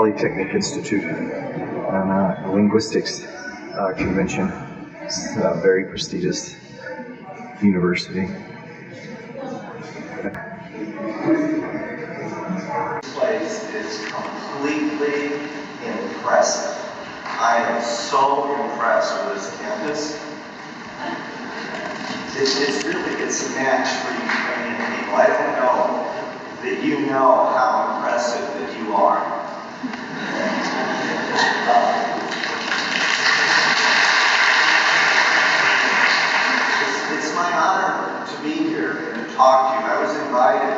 Polytechnic Institute on a linguistics convention. It's a very prestigious university. This place is completely impressive. I am so impressed with this campus. It's a match for you training people. I don't know that you know how impressive that you are. It's my honor to be here and to talk to you. I was invited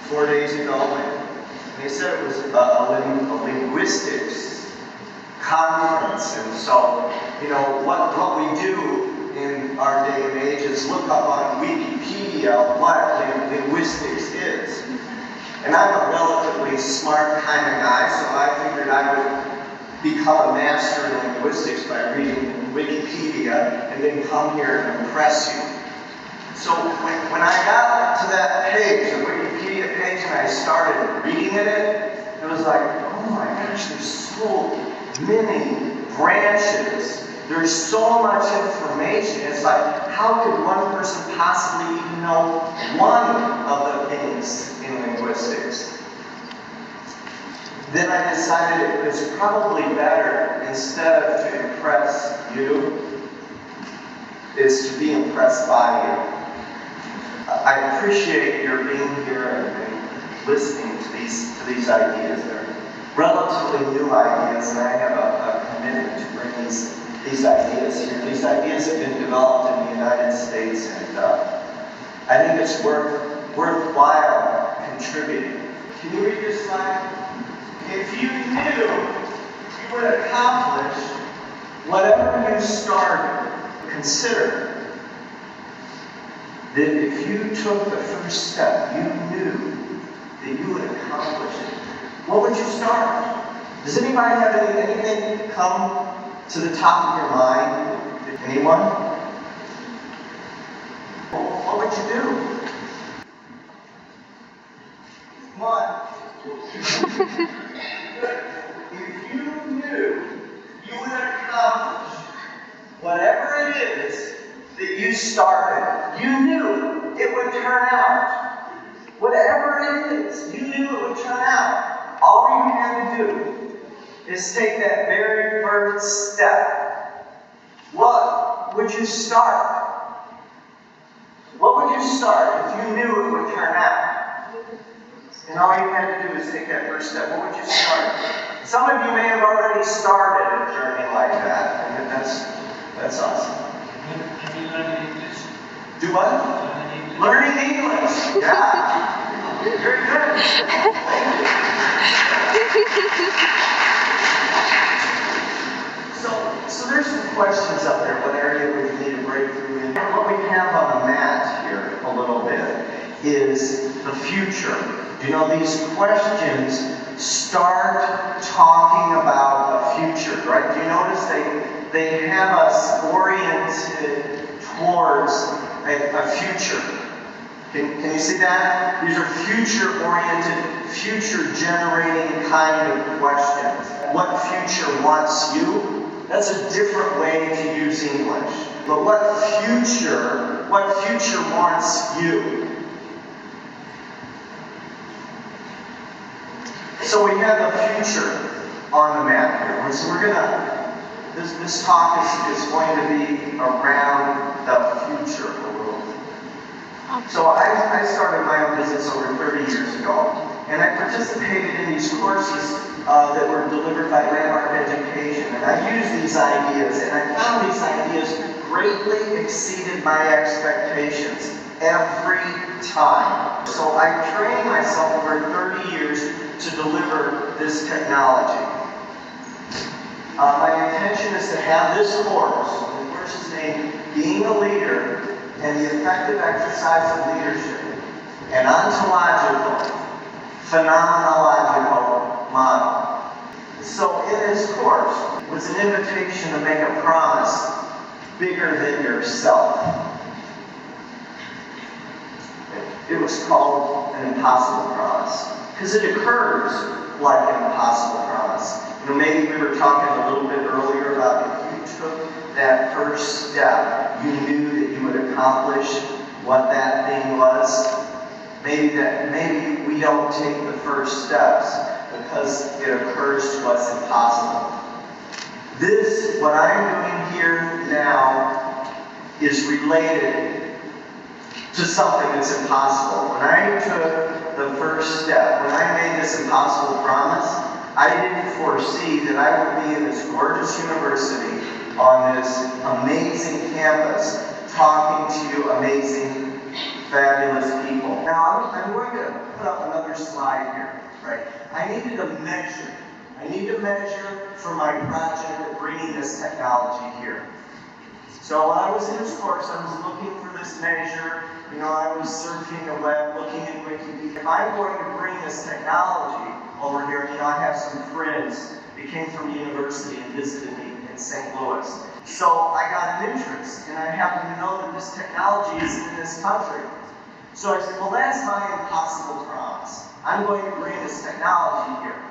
4 days ago, and they said it was a linguistics conference. And so, you know, what we do in our day and age is look up on Wikipedia what linguistics is. And I'm a relatively smart kind of guy, so I figured I would become a master in linguistics by reading Wikipedia and then come here and impress you. So when I got to that page, the Wikipedia page, and I started reading it was like, oh my gosh, there's so many branches. There's so much information. It's like, how could one person possibly even know one of the things in linguistics? Then I decided it was probably better, instead of to impress you, is to be impressed by you. I appreciate your being here and listening to these ideas. They're relatively new ideas, and I have a commitment to bring these ideas here. These ideas have been developed in the United States, and I think it's worthwhile contributing. Can you read this slide? If you knew you would accomplish whatever you started, consider that if you took the first step, you knew that you would accomplish it. What would you start? Does anybody have anything come to the top of your mind? Anyone? What would you do? Come on. If you knew you would accomplish whatever it is that you started, you knew it would turn out. Whatever it is, you knew it would turn out. All you had to do is take that very first step. What would you start? What would you start if you knew it would turn out? And all you had to do is take that first step. What would you start? Some of you may have already started a journey like that, and that's awesome. Have you learned English? Do what? Learning English. Yeah. Very good. So there's some questions up there. What area would you need a breakthrough in? What we have on the mat here a little bit is the future. You know, these questions start talking about a future, right? Do you notice they have us oriented towards a future? Can you see that? These are future-oriented, future-generating kind of questions. What future wants you? That's a different way to use English. But what future wants you? So we have the future on the map here. So we're gonna, this talk is going to be around the future a little. So I started my own business over 30 years ago, and I participated in these courses that were delivered by Landmark Education, and I used these ideas, and I found these ideas greatly exceeded my expectations every time. So I trained myself over 30 years to deliver this technology. My intention is to have this course, the course is named Being a Leader and the Effective Exercise of Leadership, an ontological, phenomenological model. So in this course was an invitation to make a promise bigger than yourself. It was called an impossible promise, because it occurs like an impossible promise. You know, maybe we were talking a little bit earlier about if you took that first step, you knew that you would accomplish what that thing was. Maybe we don't take the first steps because it occurs to us impossible. This, what I'm doing here now, is related to something that's impossible. When I took the first step, when I made this impossible promise, I didn't foresee that I would be in this gorgeous university on this amazing campus talking to you amazing, fabulous people. Now, I'm going to put up another slide here, right? I needed a measure. I need a measure for my project of bringing this technology here. So when I was in this course, I was looking for this measure. You know, I was surfing the web, looking at Wikipedia. If I'm going to bring this technology over here, you know, I have some friends that came from the university and visited me in St. Louis. So I got an interest, and I happen to know that this technology is in this country. So I said, well, that's my impossible promise. I'm going to bring this technology here.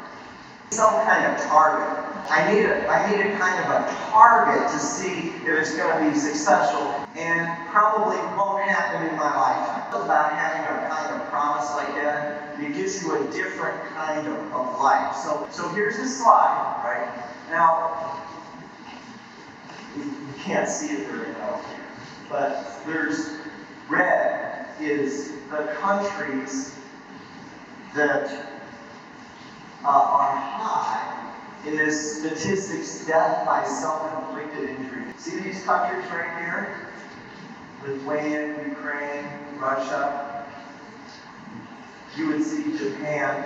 Some kind of target. I need a kind of a target to see if it's going to be successful, and probably won't happen in my lifetime. It's about having a kind of promise like that. It gives you a different kind of life. So here's the slide, right? Now, you can't see it very well here, but there's red is the countries that are high in this statistics, death by self-inflicted injury. See these countries right here? Lithuania, Ukraine, Russia. You would see Japan,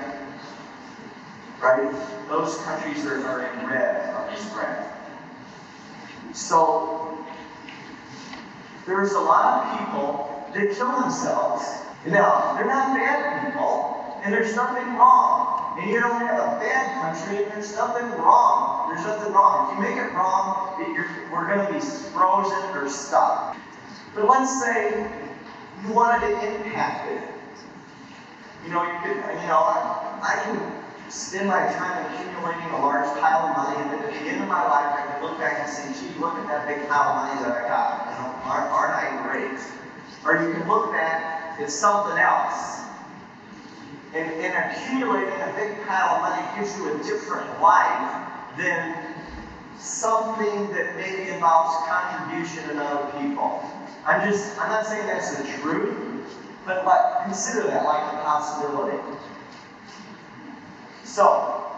right? Those countries are in red on this graph. So there's a lot of people that kill themselves. Now, they're not bad people, and there's nothing wrong. And you don't have a bad country, and there's nothing wrong. There's nothing wrong. If you make it wrong, we're going to be frozen or stuck. But let's say you wanted to impact it. You know, I can spend my time accumulating a large pile of money, and at the end of my life, I can look back and say, gee, look at that big pile of money that I got. You know, aren't I great? Or you can look back at something else. And accumulating a big pile of money gives you a different life than something that maybe involves contribution in other people. I'm not saying that's the truth, but consider that like a possibility. So,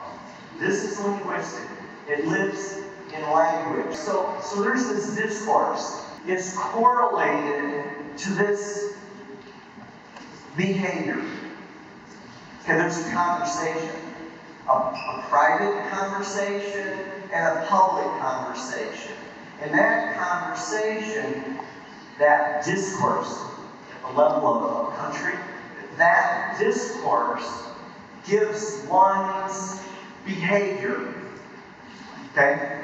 this is linguistic. It lives in language. So there's this discourse. It's correlated to this behavior. Okay, there's a conversation, a private conversation and a public conversation. And that conversation, that discourse, at the level of a country, that discourse gives one's behavior. Okay?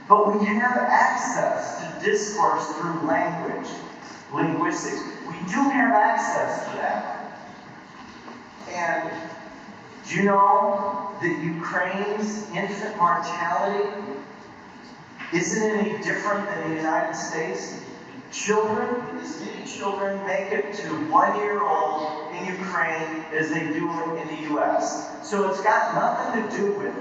But we have access to discourse through language, linguistics. We do have access to that. And do you know that Ukraine's infant mortality isn't any different than the United States? Children, as many children make it to 1 year old in Ukraine as they do in the US. So it's got nothing to do with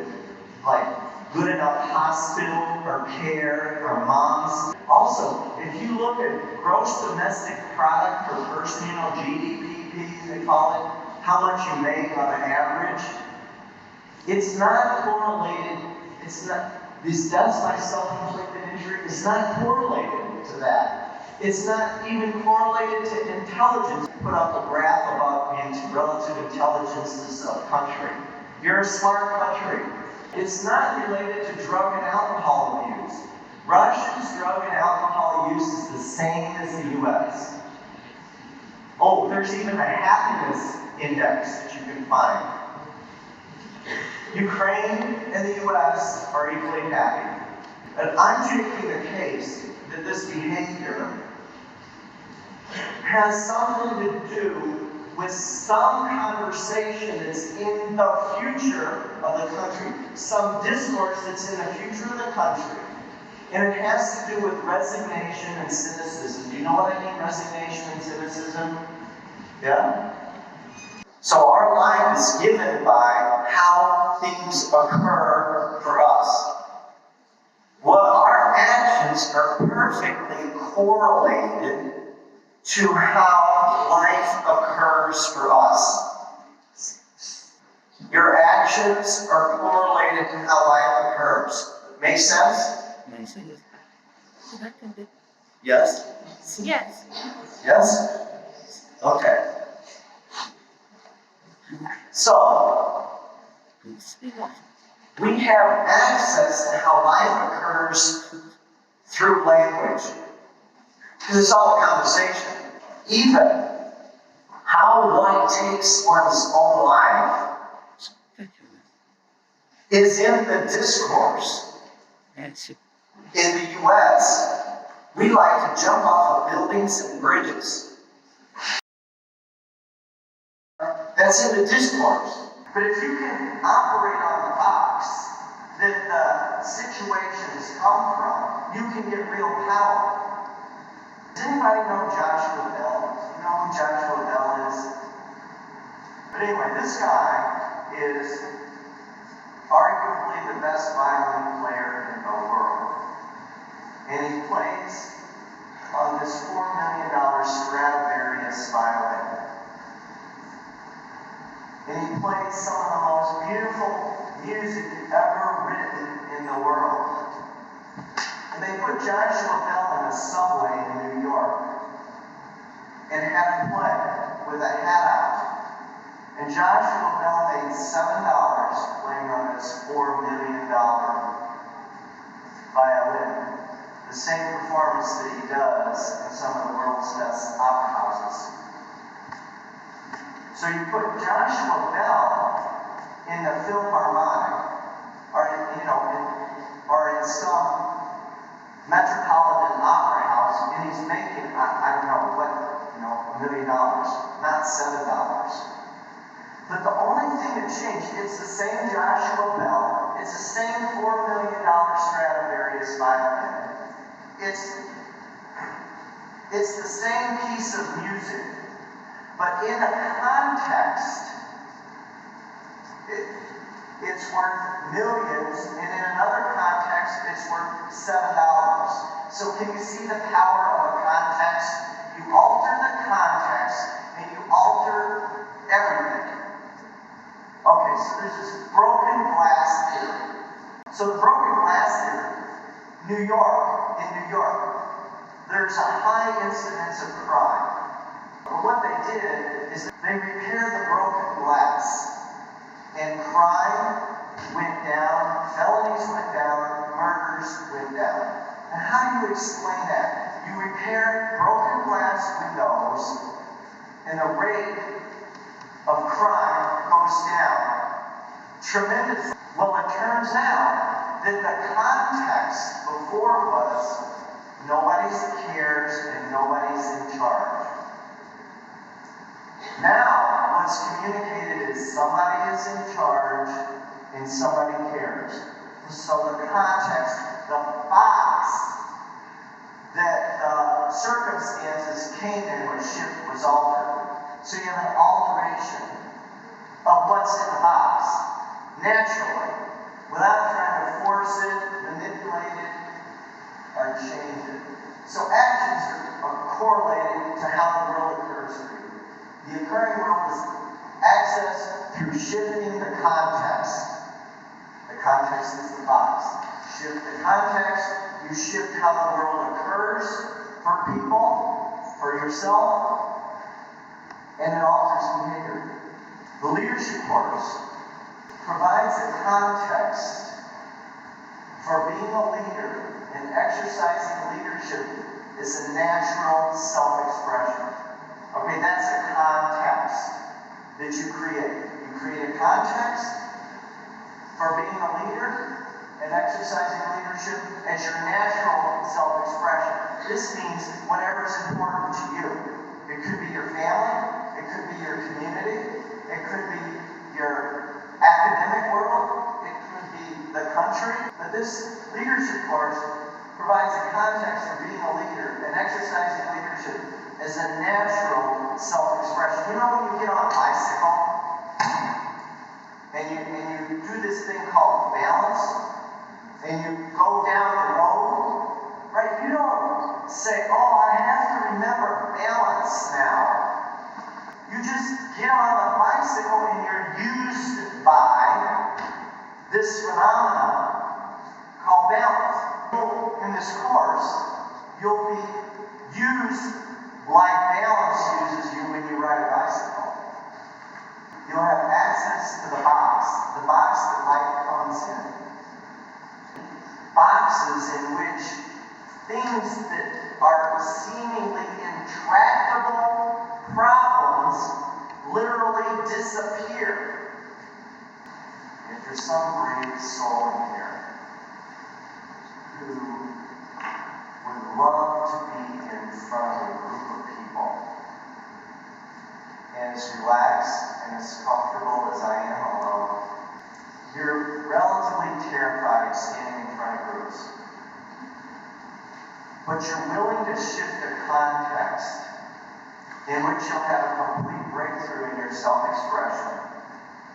like good enough hospital or care or moms. Also, if you look at gross domestic product per person, you know, GDP, they call it, how much you make on average, it's not correlated, these deaths by self-inflicted injury, it's not correlated to that. It's not even correlated to intelligence. Put up a graph about the relative intelligences of country. You're a smart country. It's not related to drug and alcohol abuse. Russia's drug and alcohol use is the same as the US. Oh, there's even a happiness index that you can find. Ukraine and the US are equally happy. And I'm taking the case that this behavior has something to do with some conversation that's in the future of the country, some discourse that's in the future of the country. And it has to do with resignation and cynicism. Do you know what I mean, resignation and cynicism? Yeah? So our life is given by how things occur for us. Well, our actions are perfectly correlated to how life occurs for us. Your actions are correlated to how life occurs. Make sense? Yes? Yes. Yes? Okay. So, we have access to how life occurs through language. Because it's all a conversation. Even how one takes one's own life is in the discourse. In the U.S., we like to jump off of buildings and bridges. That's in the discourse. But if you can operate on the box that the situations come from, you can get real power. Does anybody know Joshua Bell? Do you know who Joshua Bell is? But anyway, this guy is arguably the best violin player in the world. And he plays on this $4 million Stradivarius violin. And he plays some of the most beautiful music ever written in the world. And they put Joshua Bell in a subway in New York and had him play with a hat out. And Joshua Bell made $7 playing on this $4 million violin. The same performance that he does in some of the world's best opera houses. So you put Joshua Bell in the Philharmonic, or or in some metropolitan opera house, and he's making I don't know what $1 million, not $7. But the only thing that changed, it's the same Joshua Bell, it's the same $4 million Stradivarius violin. It's the same piece of music, but in a context, it's worth millions, and in another context, it's worth $7. So can you see the power of a context? You alter the context, and you alter everything. Okay, so there's this broken glass theory. So the broken glass theory, in New York, there's a high incidence of crime. But what they did is they repaired the broken glass. And crime went down, felonies went down, murders went down. And how do you explain that? You repair broken glass windows, and the rate of crime goes down tremendously. Well, it turns out that the context before was nobody cares and nobody's in charge. Now, what's communicated is somebody is in charge and somebody cares. So the context, the box that the circumstances came in was altered. So you have an alteration of what's in the box, naturally, without trying to force it, manipulate it, or change it. So actions are correlated to how the world occurs for you. The occurring world is accessed through shifting the context. The context is the box. Shift the context, you shift how the world occurs for people, for yourself, and it alters behavior. The leadership course provides a context for being a leader, and exercising leadership is a natural self-expression. Okay, that's a context that you create. You create a context for being a leader and exercising leadership as your natural self-expression. This means whatever is important to you. It could be your family, it could be your community, it could be your academic world, it could be the country. But this leadership course provides a context for being a leader and exercising leadership as a natural self-expression. You know when you get on a bicycle and you do this thing called balance, and you go down the road, right? You don't say, oh, I have to remember balance now. You just get on the bicycle and you're used by this phenomenon called balance. In this course, you'll be used like balance uses you when you ride a bicycle. You'll have access to the box that life comes in. Boxes in which things that are seemingly intractable problems literally disappear. If there's some brave soul in here who would love to be in front of a group of people and as relaxed and as comfortable as I am alone, you're relatively terrified standing in front of groups. But you're willing to shift the context in which you'll have a complete breakthrough in your self-expression.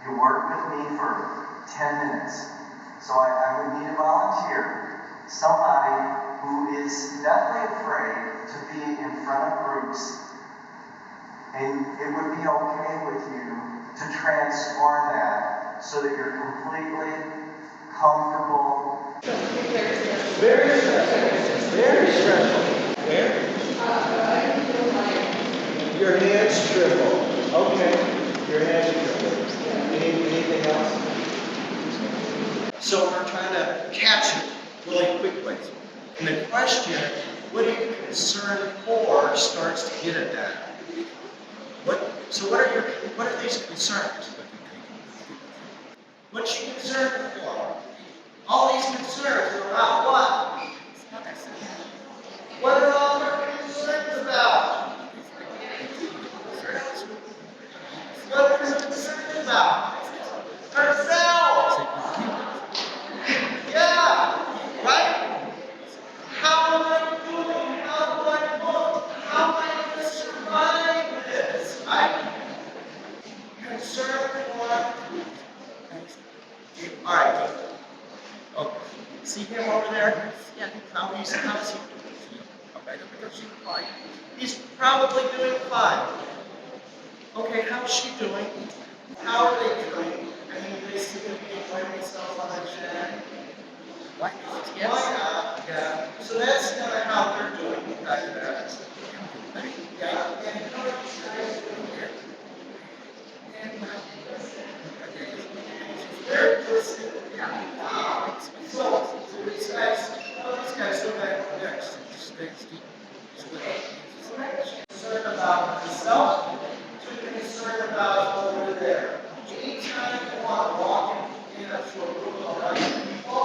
You work with me for 10 minutes. So I would need a volunteer, somebody who is definitely afraid to be in front of groups. And it would be okay with you to transform that so that you're completely comfortable. Very stressful. Very stressful. Where? Your hands tremble. Okay. Your hands tremble. Anything else? So we're trying to catch it really quickly. And the question, what are you concerned for, starts to get at that. What are these concerns? What you concerned for? All these concerns are about what? What are all our concerns about? What are we concerned about? Ourselves! Yeah! Right? How am I doing? How do I look? How am I going to survive this? I'm concerned for. Alright. Oh, see him over there? Yeah, how's he? Okay, fine. He's probably doing fine. Okay, how's she doing? How are they doing? I mean, they seem to be enjoying themselves on the jet. Why not? Yes. Why not? Yeah. So that's kind of how they're doing. Back to that. Yeah. And how are these guys doing here? And they're just, yeah. So these guys go back next. Concerned about myself to concern about over there. Anytime you want to walk in a group of other people,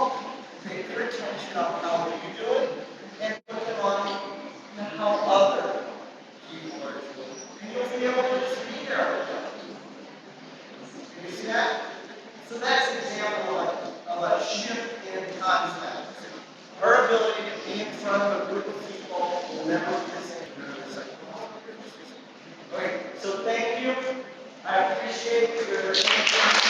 take your attention on how you're doing and put it on how other people are doing. And you'll be able to just be there with them. You see that? So that's an example of a shift in concept. Her ability to be in front of a group of people will never be the same. Okay, so thank you. I appreciate your attention.